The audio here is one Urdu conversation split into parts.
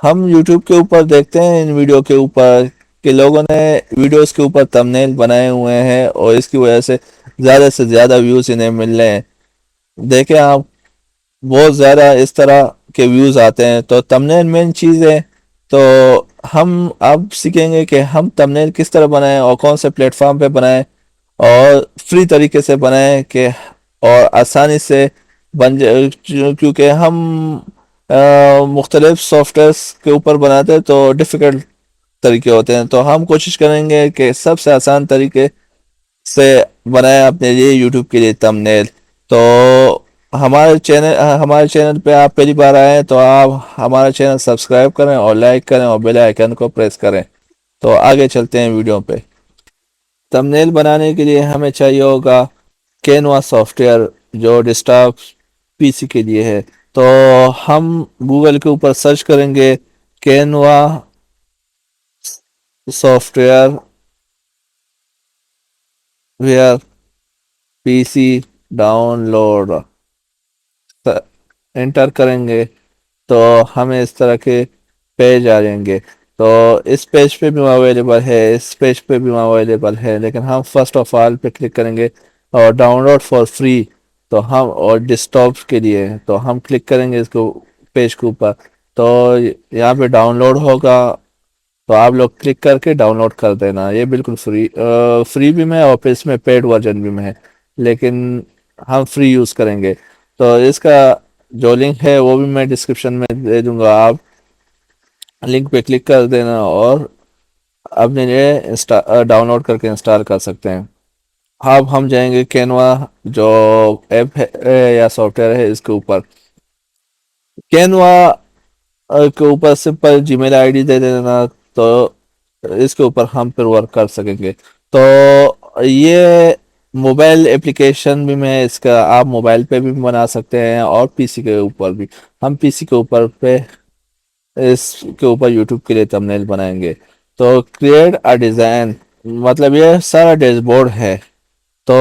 ہم یوٹیوب کے اوپر دیکھتے ہیں ان ویڈیو کے اوپر کہ لوگوں نے ویڈیوز کے اوپر تمبنیل بنائے ہوئے ہیں اور اس کی وجہ سے زیادہ ویوز انہیں مل رہے ہیں. دیکھیں آپ بہت زیادہ اس طرح کے ویوز آتے ہیں. تو تمبنیل مین چیز ہے. تو ہم اب سیکھیں گے کہ ہم تمبنیل کس طرح بنائیں اور کون سے پلیٹ فارم پہ بنائیں اور فری طریقے سے بنائیں کہ اور آسانی سے بن جائے, کیونکہ ہم مختلف سافٹ ویئرس کے اوپر بناتے ہیں تو ڈیفیکلٹ طریقے ہوتے ہیں. تو ہم کوشش کریں گے کہ سب سے آسان طریقے سے بنائیں اپنے لیے یوٹیوب کے لیے تمبنیل. تو ہمارے چینل پہ آپ پہلی بار آئے ہیں تو آپ ہمارا چینل سبسکرائب کریں اور لائک کریں اور بیل آئیکن کو پریس کریں. تو آگے چلتے ہیں ویڈیو پہ. تمبنیل بنانے کے لیے ہمیں چاہیے ہوگا کینوا سافٹ ویئر جو ڈیسکٹاپ پی سی کے لیے ہے. تو ہم گوگل کے اوپر سرچ کریں گے Canva software P C download enter کریں گے تو ہمیں اس طرح کے پیج آ جائیں گے. تو اس پیج پہ بھی اویلیبل ہے, اس پیج پہ بھی اویلیبل ہے, لیکن ہم فرسٹ آف آل پہ کلک کریں گے اور ڈاؤن لوڈ فار فری تو ہم اور ڈیسکٹاپ کے لیے تو ہم کلک کریں گے اس کو پیج کے اوپر. تو یہاں پہ ڈاؤن لوڈ ہوگا تو آپ لوگ کلک کر کے ڈاؤن لوڈ کر دینا. یہ بالکل فری بھی میں اور پھر اس میں پیڈ ورژن بھی میں ہے, لیکن ہم فری یوز کریں گے. تو اس کا جو لنک ہے وہ بھی میں ڈسکرپشن میں دے دوں گا, آپ لنک پہ کلک کر دینا اور اپنے لیے ڈاؤن لوڈ کر کے انسٹال کر سکتے ہیں. اب ہم جائیں گے کینوا جو ایپ ہے یا سافٹ ویئر ہے اس کے اوپر. کینوا کے اوپر simple G mile I D دے دینا تو اس کے اوپر ہم پھر ورک کر سکیں گے. تو یہ موبائل اپلیکیشن بھی میں اس کا آپ موبائل پہ بھی بنا سکتے ہیں اور پی سی کے اوپر بھی. ہم پی سی کے اوپر پہ اس کے اوپر یوٹیوب کے لیے تمبنیل بنائیں گے. تو کریٹ ا ڈیزائن مطلب یہ سارا ڈیش بورڈ ہے. تو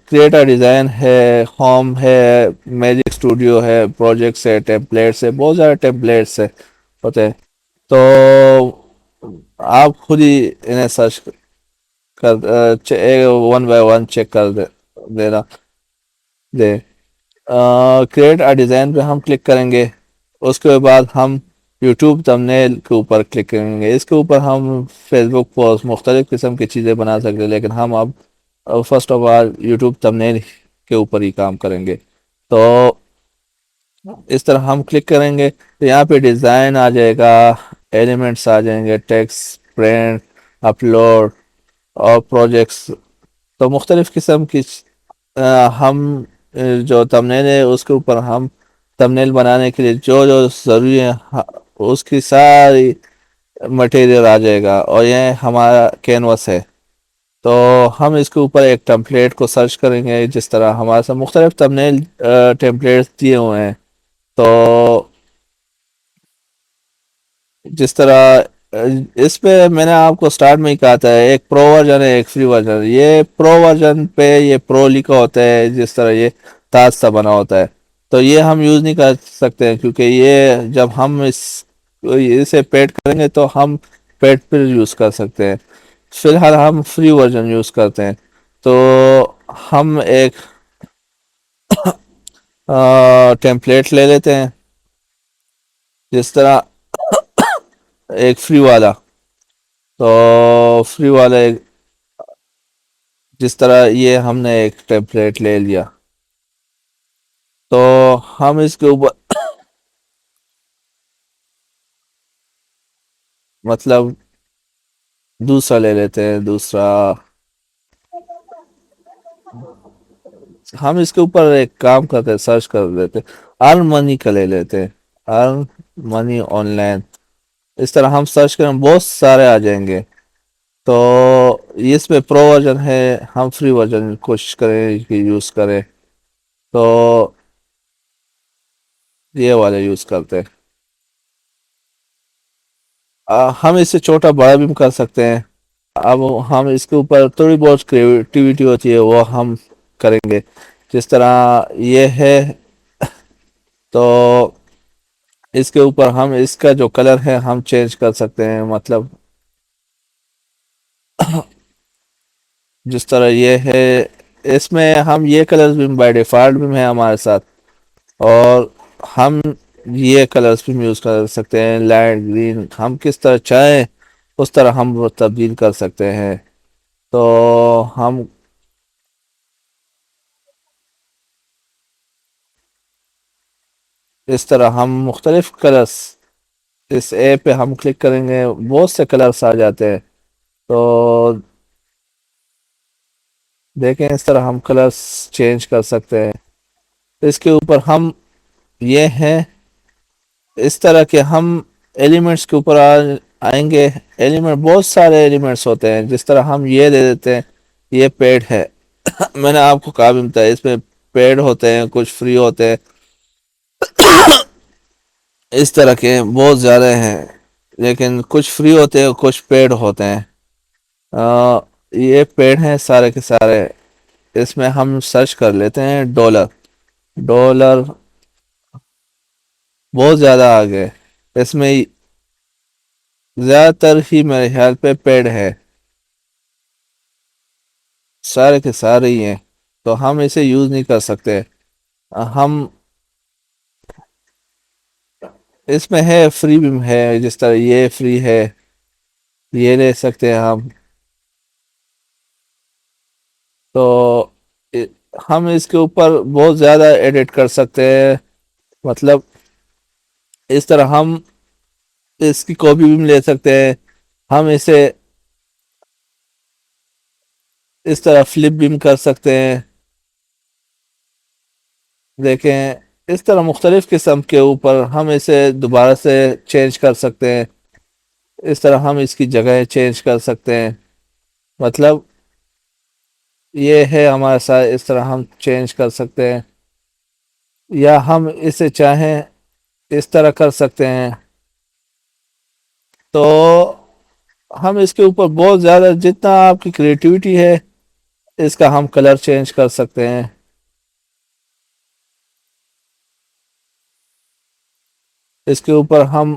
کریٹ ا ڈیزائن ہے, ہوم ہے, میجک اسٹوڈیو ہے, پروجیکٹس ہے, ٹیمپلیٹس ہے, بہت سارے ٹیمپلیٹس ہے ہوتے ہیں. تو آپ خود ہی انہیں سرچ کر ون بائی ون چیک کر دینا دے. کریٹ ا ڈیزائن پہ ہم کلک کریں گے. اس کے بعد ہم یوٹیوب تمبنیل کے اوپر کلک کریں گے. اس کے اوپر ہم فیس بک پوسٹ مختلف قسم کی چیزیں بنا سکتے ہیں, لیکن ہم اب فرسٹ آف آل یوٹیوب تمبنیل کے اوپر ہی کام کریں گے. تو اس طرح ہم کلک کریں گے تو یہاں پہ ڈیزائن آ جائے گا, ایلیمنٹس آ جائیں گے, ٹیکسٹ, پرنٹ, اپلوڈ اور پروجیکٹس. تو مختلف قسم کی ہم جو تمبنیل ہے اس کے اوپر ہم تمبنیل بنانے کے لیے جو جو ضروری ہے اس کی ساری مٹیریل آ جائے گا, اور یہ ہمارا کینوس ہے. تو ہم اس کے اوپر ایک ٹیمپلیٹ کو سرچ کریں گے, جس طرح ہمارے ساتھ مختلف تمبنیل ٹیمپلیٹس دیے ہوئے ہیں. تو جس طرح اس پہ میں نے آپ کو سٹارٹ میں ہی کہا تھا ایک پرو ورژن ہے ایک فری ورژن. یہ پرو ورژن پہ یہ پرو لکھا ہوتا ہے, جس طرح یہ تاج سا بنا ہوتا ہے. تو یہ ہم یوز نہیں کر سکتے ہیں, کیونکہ یہ جب ہم اسے پیڈ کریں گے تو ہم پیڈ پہ یوز کر سکتے ہیں. فی الحال ہم فری ورژن یوز کرتے ہیں. تو ہم ایک ٹیمپلیٹ لے لیتے ہیں, جس طرح ایک فری والا. تو فری والے جس طرح یہ ہم نے ایک ٹیمپلیٹ لے لیا, تو ہم اس کے اوپر مطلب دوسرا لے لیتے ہیں. دوسرا ہم اس کے اوپر ایک کام کرتے سرچ کر دیتے, ارن منی کا لے لیتے, ارن منی آن لائن. اس طرح ہم سرچ کریں بہت سارے آ جائیں گے. تو اس میں پرو ورژن ہے, ہم فری ورژن کوشش کریں کہ یوز کریں. تو یہ والے یوز کرتے ہیں. ہم اس سے چھوٹا بڑا بھی کر سکتے ہیں. اب ہم اس کے اوپر تھوڑی بہت کریٹیویٹی ہوتی ہے وہ ہم کریں گے. جس طرح یہ ہے تو اس کے اوپر ہم اس کا جو کلر ہے ہم چینج کر سکتے ہیں، مطلب جس طرح یہ ہے، اس میں ہم یہ کلرز بھی بائی ڈیفالٹ بھی ہیں ہمارے ساتھ، اور ہم یہ کلرز بھی یوز کر سکتے ہیں، لائٹ گرین، ہم کس طرح چاہیں اس طرح ہم وہ تبدیل کر سکتے ہیں. تو ہم اس طرح ہم مختلف کلرز، اس ایپ پہ ہم کلک کریں گے بہت سے کلرز آ جاتے ہیں. تو دیکھیں اس طرح ہم کلرز چینج کر سکتے ہیں. اس کے اوپر ہم یہ ہیں اس طرح کے ہم ایلیمنٹس کے اوپر آئیں گے. ایلیمنٹ بہت سارے ایلیمنٹس ہوتے ہیں، جس طرح ہم یہ دے دیتے ہیں یہ پیڈ ہے. میں نے آپ کو کہا بھی بتایا اس میں پیڈ ہوتے ہیں، کچھ فری ہوتے ہیں، اس طرح کے بہت زیادہ ہیں، لیکن کچھ فری ہوتے ہیں کچھ پیڈ ہوتے ہیں. یہ پیڈ ہیں سارے کے سارے. اس میں ہم سرچ کر لیتے ہیں ڈالر. ڈالر بہت زیادہ آگے، اس میں زیادہ تر ہی میرے خیال پہ پیڈ ہے، سارے کے سارے ہی ہیں. تو ہم اسے یوز نہیں کر سکتے. ہم اس میں ہے فری بھی ہے، جس طرح یہ فری ہے، یہ لے سکتے ہیں ہم. تو ہم اس کے اوپر بہت زیادہ ایڈٹ کر سکتے ہیں. مطلب اس طرح ہم اس کی کاپی بھی لے سکتے ہیں. ہم اسے اس طرح فلپ بھی کر سکتے ہیں. دیکھیں اس طرح مختلف قسم کے اوپر ہم اسے دوبارہ سے چینج کر سکتے ہیں. اس طرح ہم اس کی جگہ چینج کر سکتے ہیں. مطلب یہ ہے ہمارے ساتھ، اس طرح ہم چینج کر سکتے ہیں، یا ہم اسے چاہیں اس طرح کر سکتے ہیں. تو ہم اس کے اوپر بہت زیادہ، جتنا آپ کی کریٹیوٹی ہے اس کا ہم کلر چینج کر سکتے ہیں. اس کے اوپر ہم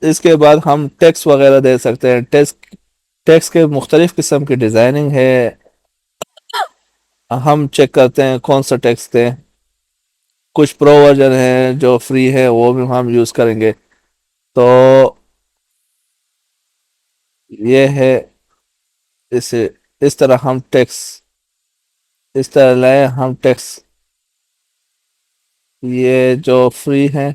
اس کے بعد ہم ٹیکس وغیرہ دے سکتے ہیں. ٹیکس کے مختلف قسم کی ڈیزائننگ ہے. ہم چیک کرتے ہیں کون سا ٹیکس دیں. کچھ پرو ورژن ہیں جو فری ہے وہ بھی ہم یوز کریں گے. تو یہ ہے، اس طرح ہم ٹیکس اس طرح لائے ہم ٹیکس. یہ جو فری ہیں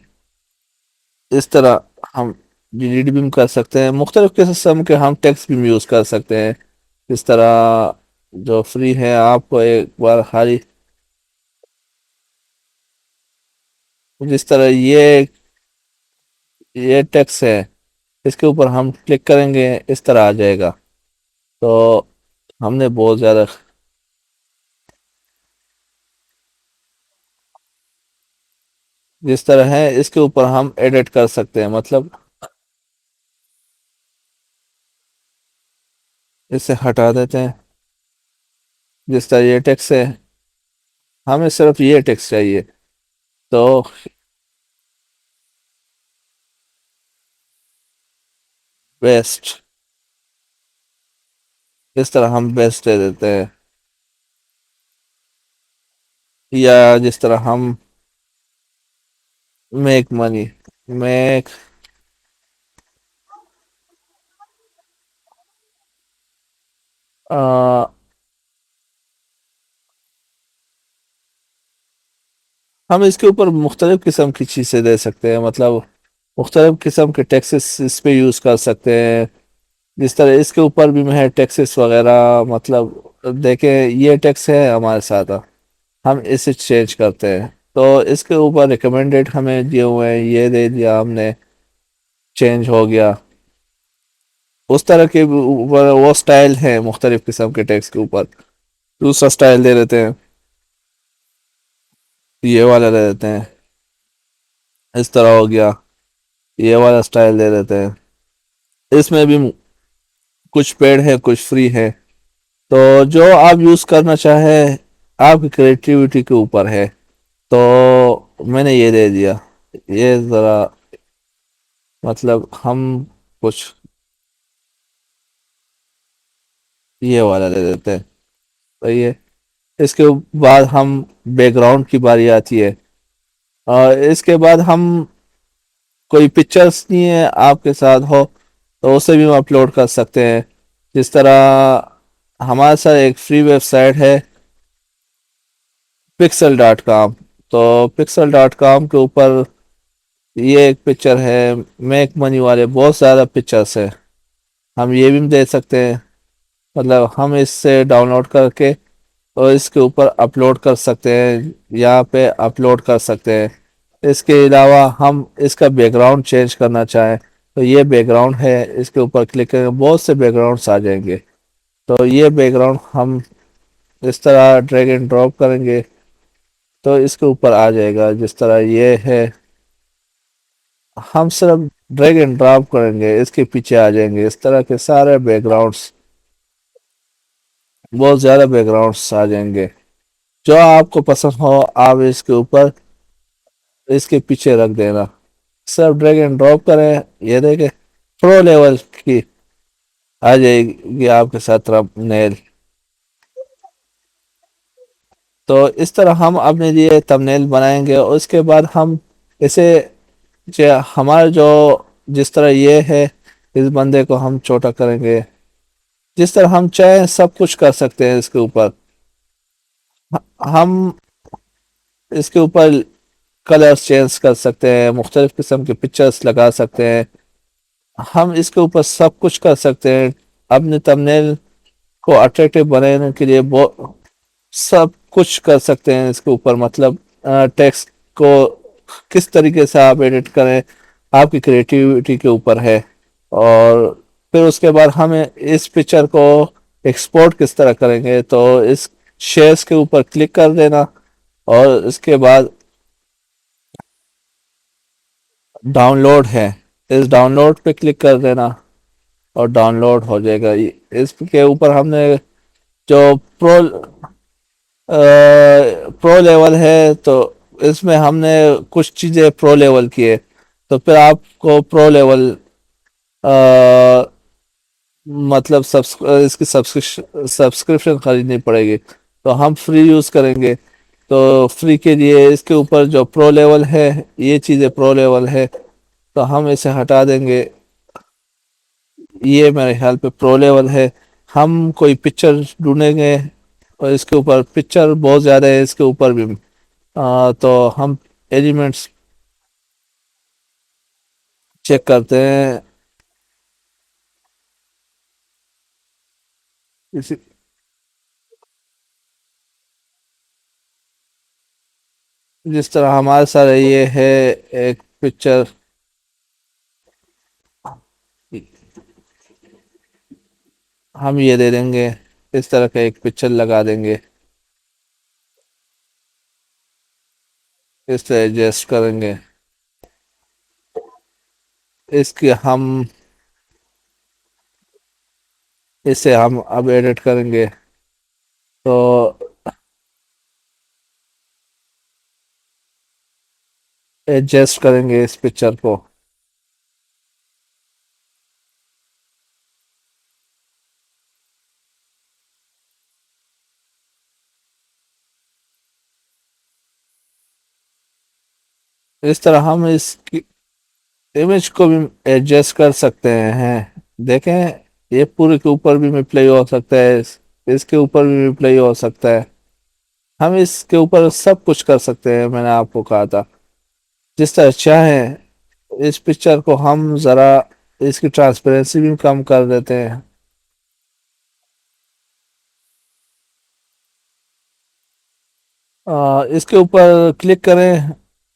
اس طرح ہم ڈیلیٹ بھی کر سکتے ہیں. مختلف قسم کے ہم ٹیکس بھی یوز کر سکتے ہیں. اس طرح جو فری ہے آپ کو ایک بار خالی، جس طرح یہ ٹیکس ہے اس کے اوپر ہم کلک کریں گے اس طرح آ جائے گا. تو ہم نے بہت زیادہ جس طرح ہے اس کے اوپر ہم ایڈٹ کر سکتے ہیں. مطلب اسے ہٹا دیتے ہیں. جس طرح یہ ٹیکس ہے ہمیں صرف یہ ٹیکس چاہیے. تو بیسٹ، اس طرح ہم بیسٹ دے دیتے ہیں. یا جس طرح ہم میک منی، میک ہم اس کے اوپر مختلف قسم کی چیزیں دے سکتے ہیں. مطلب مختلف قسم کے ٹیکسز اس پہ یوز کر سکتے ہیں. جس طرح اس کے اوپر بھی میں ٹیکسز وغیرہ، مطلب دیکھیں یہ ٹیکس ہے ہمارے ساتھ، ہم اسے چینج کرتے ہیں. تو اس کے اوپر ریکمینڈیڈ ہمیں دیے ہوئے ہیں، یہ دے دیا ہم نے، چینج ہو گیا. اس طرح کے اوپر وہ سٹائل ہیں مختلف قسم کے ٹیکس کے اوپر. دوسرا سٹائل دے دیتے ہیں، یہ والا دے دیتے ہیں، اس طرح ہو گیا. یہ والا سٹائل دے دیتے ہیں. اس میں بھی کچھ پیڈ ہے کچھ فری ہے. تو جو آپ یوز کرنا چاہیں آپ کی کریٹیوٹی کے اوپر ہے. تو میں نے یہ دے دیا. یہ ذرا مطلب ہم کچھ یہ والا لے لیتے ہیں. صحیح ہے. اس کے بعد ہم بیک گراؤنڈ کی باری آتی ہے. اور اس کے بعد ہم کوئی پکچرس نہیں ہے آپ کے ساتھ ہو تو اسے بھی ہم اپلوڈ کر سکتے ہیں. جس طرح ہمارے ساتھ ایک فری ویب سائٹ ہے pixel.com. تو pixel.com کے اوپر یہ ایک پکچر ہے میک منی والے بہت زیادہ پکچرس ہیں. ہم یہ بھی دے سکتے ہیں. مطلب ہم اس سے ڈاؤن لوڈ کر کے اور اس کے اوپر اپلوڈ کر سکتے ہیں. یہاں پہ اپلوڈ کر سکتے ہیں. اس کے علاوہ ہم اس کا بیک گراؤنڈ چینج کرنا چاہیں تو یہ بیک گراؤنڈ ہے. اس کے اوپر کلک کریں بہت سے بیک گراؤنڈس آ جائیں گے. تو یہ بیک گراؤنڈ ہم اس طرح ڈریگ اینڈ ڈراپ کریں گے تو اس کے اوپر آ جائے گا. جس طرح یہ ہے ہم صرف ڈریگ اینڈ ڈراپ کریں گے اس کے پیچھے آ جائیں گے. اس طرح کے سارے بیک گراؤنڈس بہت زیادہ بیک گراؤنڈس آ جائیں گے. جو آپ کو پسند ہو آپ اس کے اوپر اس کے پیچھے رکھ دینا. سر ڈریگ اینڈ ڈراپ کریں. یہ دیکھیں پرو لیول کی آ جائے گی آپ کے ساتھ نیل. تو اس طرح ہم اپنے لیے تھمبنیل بنائیں گے. اور اس کے بعد ہم اسے ہمارا جو جس طرح یہ ہے اس بندے کو ہم چھوٹا کریں گے. جس طرح ہم چاہیں سب کچھ کر سکتے ہیں اس کے اوپر. ہم اس کے اوپر کلرز چینج کر سکتے ہیں. مختلف قسم کے پکچرز لگا سکتے ہیں. ہم اس کے اوپر سب کچھ کر سکتے ہیں. اپنے تھمبنیل کو اٹریکٹیو بنانے کے لیے سب کچھ کر سکتے ہیں اس کے اوپر. مطلب ٹیکسٹ کو کس طریقے سے آپ ایڈٹ کریں آپ کی کریٹیوٹی کے اوپر ہے. اور پھر اس کے بعد ہمیں اس پکچر کو ایکسپورٹ کس طرح کریں گے تو اس شیئرز کے اوپر کلک کر دینا اور اس کے بعد ڈاؤن لوڈ ہے اس ڈاؤن لوڈ پہ کلک کر دینا اور ڈاؤن لوڈ ہو جائے گا. اس کے اوپر ہم نے جو پرو لیول ہے تو اس میں ہم نے کچھ چیزیں پرو لیول کی ہے. تو پھر آپ کو پرو لیول مطلب اس کی سبسکرپشن خریدنی پڑے گی. تو ہم فری یوز کریں گے. تو فری کے لیے اس کے اوپر جو پرو لیول ہے یہ چیزیں پرو لیول ہے تو ہم اسے ہٹا دیں گے. یہ میرے خیال پہ پرو لیول ہے. ہم کوئی پکچر ڈھونڈیں گے اور اس کے اوپر پکچر بہت زیادہ ہے اس کے اوپر بھی تو ہم ایلیمنٹس چیک کرتے ہیں. اسی جس طرح ہمارے ساتھ یہ ہے ایک پکچر ہم یہ دے دیں گے. اس طرح کا ایک پکچر لگا دیں گے. اس سے ایڈجسٹ کریں گے. اس کی اسے ہم اب ایڈٹ کریں گے. تو ایڈجسٹ کریں گے اس پکچر کو. اس طرح ہم اس کی امیج کو بھی ایڈجسٹ کر سکتے ہیں. دیکھیں یہ پورے کے اوپر بھی میں پلے ہو سکتا ہے. اس کے اوپر بھی پلے ہو سکتا ہے. ہم اس کے اوپر سب کچھ کر سکتے ہیں. میں نے آپ کو کہا تھا جس طرح چاہیں اس پکچر کو ہم ذرا اس کی ٹرانسپیرنسی بھی کم کر دیتے ہیں. اس کے اوپر کلک کریں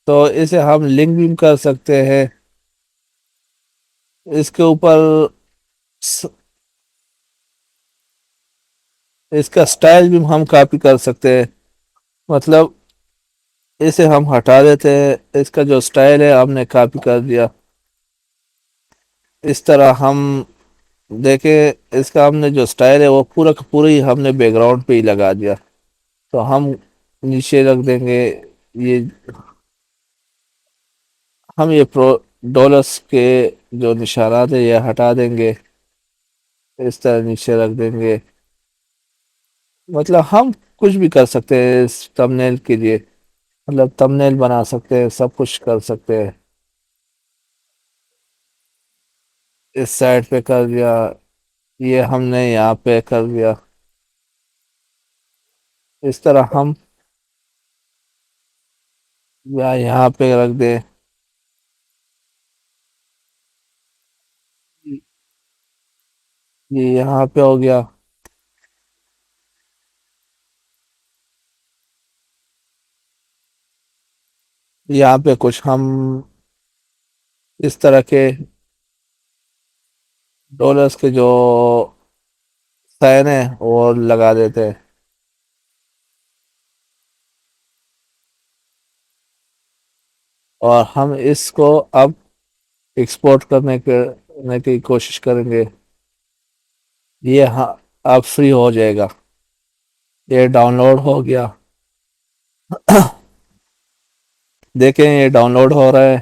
تو اسے ہم لنک بھی کر سکتے ہیں. اس کے اوپر اس کا سٹائل بھی ہم کاپی کر سکتے ہیں. مطلب اسے ہم ہٹا دیتے ہیں. اس کا جو سٹائل ہے ہم نے کاپی کر دیا. اس طرح ہم دیکھیں اس کا ہم نے جو سٹائل ہے وہ پورا کا پورا ہی ہم نے بیک گراؤنڈ پہ ہی لگا دیا. تو ہم نیچے رکھ دیں گے یہ ہم یہ ڈالرس کے جو نشانات ہیں یہ ہٹا دیں گے، اس طرح نیچے رکھ دیں گے. مطلب ہم کچھ بھی کر سکتے ہیں اس تمبنیل کے لیے، مطلب تمبنیل بنا سکتے ہیں، سب کچھ کر سکتے ہیں. اس سائڈ پہ کر دیا، یہ ہم نے یہاں پہ کر دیا. اس طرح ہم یا یہاں پہ رکھ دیں. یہ یہاں پہ ہو گیا. یہاں پہ کچھ ہم اس طرح کے ڈالرس کے جو سائن ہے وہ لگا دیتے ہیں. اور ہم اس کو اب ایکسپورٹ کرنے کی کوشش کریں گے. یہ اب فری ہو جائے گا. یہ ڈاؤن لوڈ ہو گیا. دیکھیں یہ ڈاؤن لوڈ ہو رہا ہے،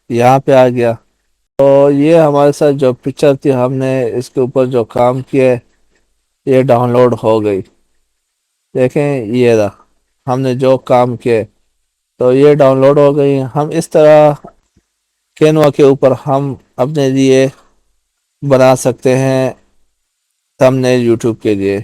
یہاں پہ آ گیا. تو یہ ہمارے ساتھ جو پکچر تھی ہم نے اس کے اوپر جو کام کیا، یہ ڈاؤن لوڈ ہو گئی. دیکھیں یہ رہا ہم نے جو کام کیے، تو یہ ڈاؤن لوڈ ہو گئی. ہم اس طرح کینوا کے اوپر ہم اپنے لیے بنا سکتے ہیں تھمبنیل یوٹیوب کے لیے.